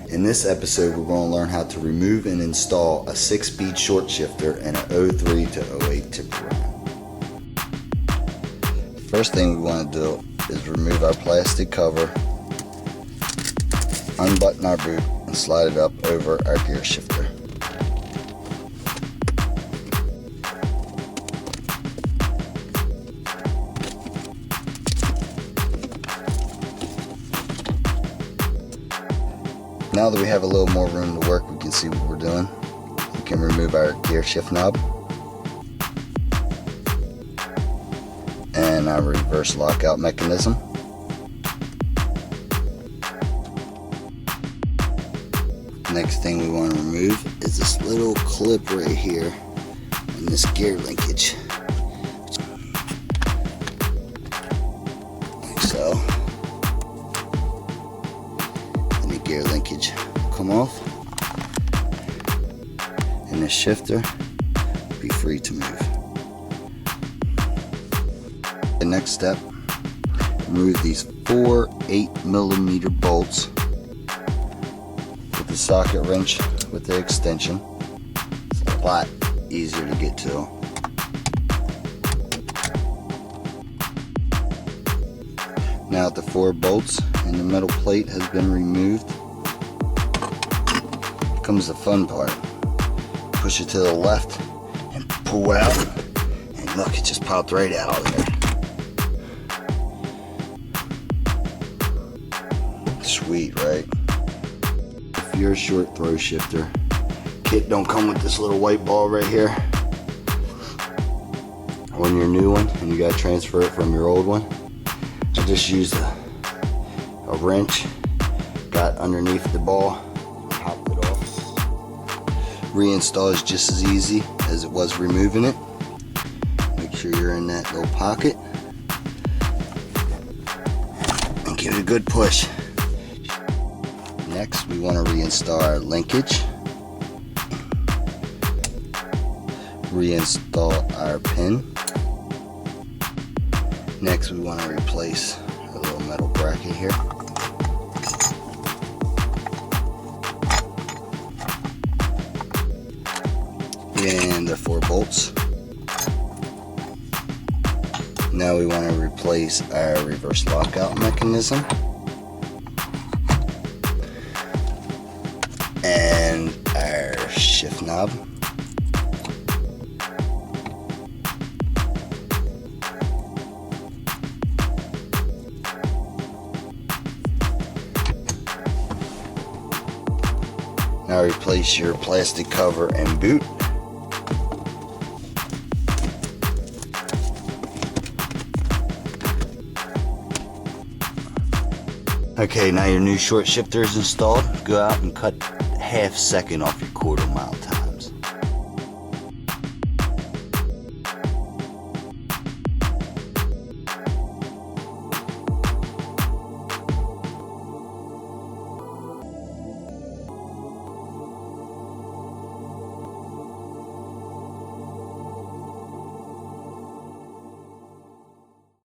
In this episode, we're going to learn how to remove and install a 6-speed short shifter in an 03 to 08 tipper ram. First thing we want to do is remove our plastic cover, unbutton our boot, and slide it up over our gear shifter. Now that we have a little more room to work, we can see what we're doing. We can remove our gear shift knob and our reverse lockout mechanism. Next thing we want to remove is this little clip right here and this gear linkage. Like so. And the gear linkage will come off. And the shifter will be free to move. The next step, remove these 4 8mm bolts with the socket wrench with the extension. It's a lot easier to get to. Now that the 4 bolts and the metal plate has been removed, comes the fun part. Push it to the left and pull out, and look, it just popped right out of there. Sweet, right? If you're a short throw shifter, kit don't come with this little white ball right here. On your new one, and you gotta transfer it from your old one, I just used a wrench, got underneath the ball, popped it off. Reinstall is just as easy as it was removing it. Make sure you're in that little pocket and give it a good push. Next, we want to reinstall our linkage, reinstall our pin. Next, we want to replace our little metal bracket here. And the 4 bolts. Now we want to replace our reverse lockout mechanism and our shift knob. Now replace your plastic cover and boot. Okay, now your new short shifter is installed. Go out and cut 1/2 second off your 1/4 mile time.